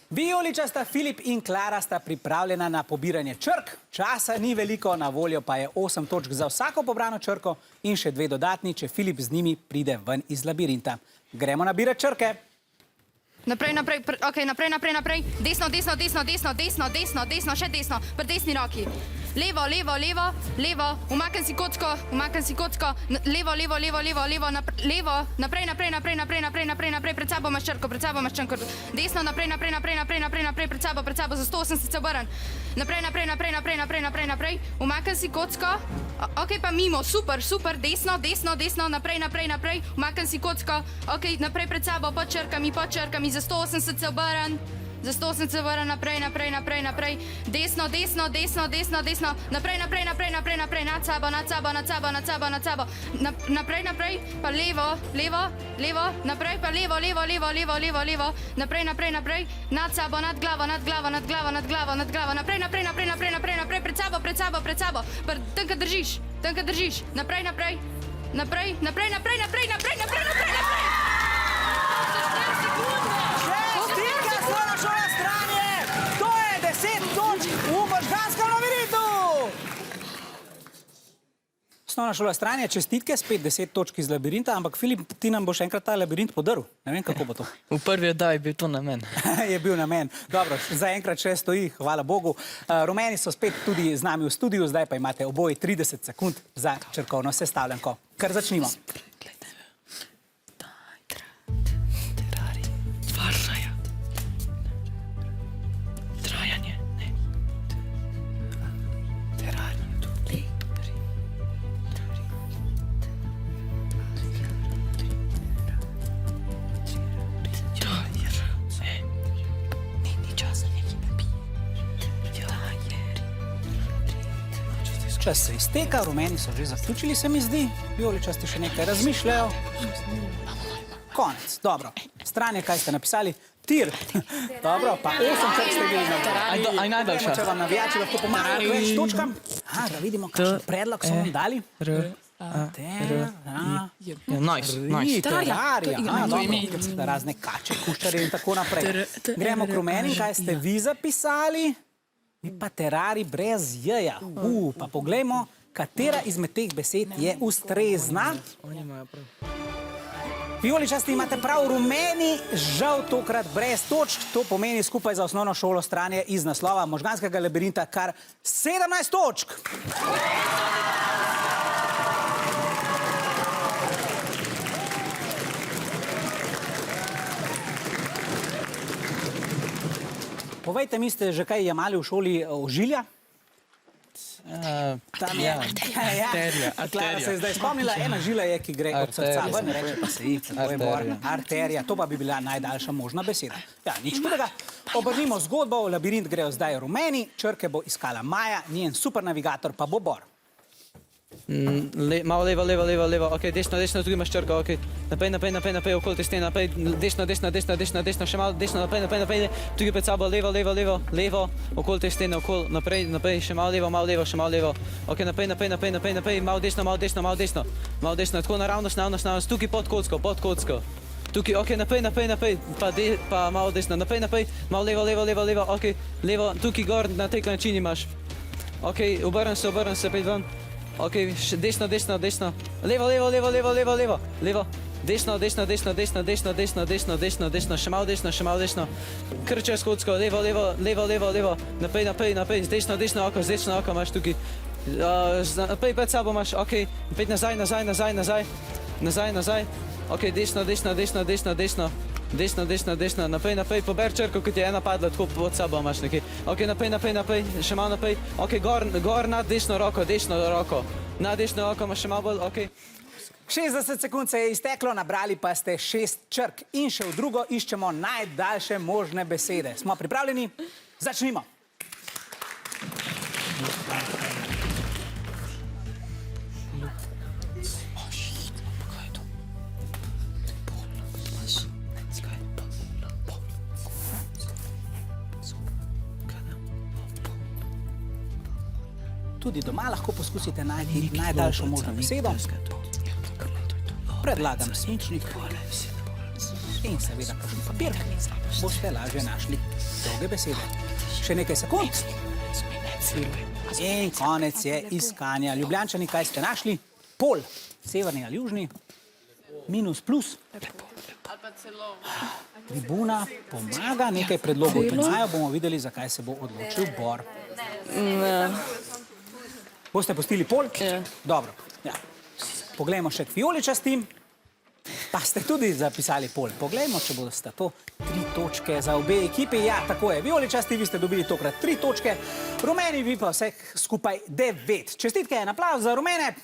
Vijoličasta Filip in Klara sta pripravljena na pobiranje črk. Časa ni veliko, na voljo pa je 8 točk za vsako pobrano črko in še 2 dodatni, če Filip z njimi pride ven iz labirinta. Gremo nabirati črke. Naprej, naprej, ok, naprej, naprej, naprej. Desno, desno, desno, desno, desno, desno, desno, še desno, pri desni roki. Levo, levo, levo, levo, umaknem si kocko, levo, levo, levo, levo, levo, levo, naprej, naprej, naprej, naprej, naprej, naprej, naprej, pred sabo imaš črko, desno, naprej, naprej, naprej, naprej, naprej, naprej, pred sabo, za 180 se obrn. Naprej, naprej, naprej, naprej, naprej, naprej, naprej, umaknem si kocko, ok, pa mimo, super, super, desno, desno, desno, naprej, naprej, naprej, umaknem si kocko, ok, naprej pred sabo, pod črkami, za 180 se obrn. Za 180 se vrn, naprej, naprej, naprej, naprej, desno, desno, desno, desno, desno, naprej, naprej, naprej, naprej, naprej, nad sabo, nad sabo, nad sabo, nad sabo, nad sabo, naprej, naprej, pa levo, levo, levo, naprej, pa levo, levo, levo, levo, levo, levo, naprej, naprej, naprej, nad sabo, nad glavo, nad glavo, nad glavo, nad glavo, nad glavo, naprej, naprej, naprej, naprej, naprej, naprej, pred sabo, pred sabo, pred sabo, tam, kad držiš, naprej, naprej, naprej, naprej, naprej, naprej, naprej, naprej, naprej, naprej. Osnovna šola Stranje, čestitke, spet 10 točk iz labirinta, ampak Filip, ti nam boš enkrat ta labirint podaril. Ne vem, kako bo to. V prvi oddaji je bil to namen. Je bil namen. Dobro, zaenkrat še stoji, hvala Bogu. Rumeni so spet tudi z nami v studiu, zdaj pa imate oboji 30 sekund za črkovno sestavljanko. Kar začnimo. Čas se izteka, rumeni so že zaključili, se mi zdi. Vijoličasti še nekaj razmišljajo. Konec, dobro. Stranje, kaj ste napisali? Tir. Dobro, pa 8 črk ste bili na Aj najdaljša. Če vam navijači lahko pomagajo več točkam. Da vidimo, kakšen predlog so vam dali. Razne kače, kuščare in tako naprej. Gremo k rumeni, kaj ste vi zapisali? Pa terari brez jeja. Pa poglejmo, katera izmed teh besed je ustrezna. Vijoličasti imate prav, rumeni, žal tokrat brez točk. To pomeni skupaj za osnovno šolo Stranje iz naslova možganskega labirinta kar 17 točk. Povejte mi, ste že kaj jemali v šoli ožilja? Arterija. Klara se je zdaj spomnila, ena žila je, ki gre od srca ven, reče pa se ji, tako je bor, arterija, to pa bi bila najdaljša možna beseda. Ja, nič hudega. Obrnimo zgodbo, v labirint grejo zdaj rumeni, črke bo iskala Maja, njen super navigator pa bo Bor. Malo levo, levo, levo, levo, ok, desno, desno, tukaj imaš črko, ok, naprej, naprej, naprej, naprej, okoli te stene, naprej, desno, desno, desno, desno, desno, še malo, desno, naprej, naprej, naprej, tukaj pred sabo, levo, levo, levo, levo, okoli te stene, okoli, naprej, naprej, še malo levo, še malo levo, ok, naprej, naprej, naprej, naprej, naprej, malo desno, malo desno, malo desno, malo desno, tako naravnost, naravnost, tukaj pod kocko, tukaj, ok, naprej, naprej, naprej, pa malo desno, naprej, naprej, malo levo, levo, levo, levo, ok, levo, tukaj gor, na tak način imaš, ok, obrn se, pet ven. Ok, desno, desno, desno, levo, levo, levo, levo, levo, levo, levo, desno, desno, desno, desno, desno, desno, desno, desno, desno, še malo desno, kar čez kocko, levo, levo, levo, levo, levo, naprej, naprej, naprej, desno, desno oko imaš tukaj, naprej pred sabo imaš, ok, pet nazaj, ok, desno, desno, desno, desno, desno, desno, desno, desno, naprej, naprej, pober črko, kot je ena padla, tako pod sabo imaš nekaj. Ok, naprej, naprej, naprej, še malo naprej. Ok, gor nad desno roko, nad desno roko imaš še malo bolj, ok. 60 sekund se je izteklo, nabrali pa ste 6 črk. In še v drugo iščemo najdaljše možne besede. Smo pripravljeni? Začnimo. Tudi doma lahko poskusite najti najdaljšo možno besedo. Predlagam svinčnik in seveda kakšen papir, boste lažje našli dolge besede. Še nekaj sekund. In konec je iskanja. Ljubljančani, kaj ste našli? Pol, severni ali južni, minus, plus. Tribuna pomaga, nekaj predlogov imajo, bomo videli, zakaj se bo odločil Bor. Boste pustili pol? Dobro. Ja. Poglejmo še k vijoličastim. Pa ste tudi zapisali pol. Poglejmo, če boste to 3 točke za obe ekipi. Ja, tako je. Vijoličasti, vi ste dobili tokrat 3 točke. Rumeni, vi pa vseh skupaj 9. Čestitke, en aplavz za rumene.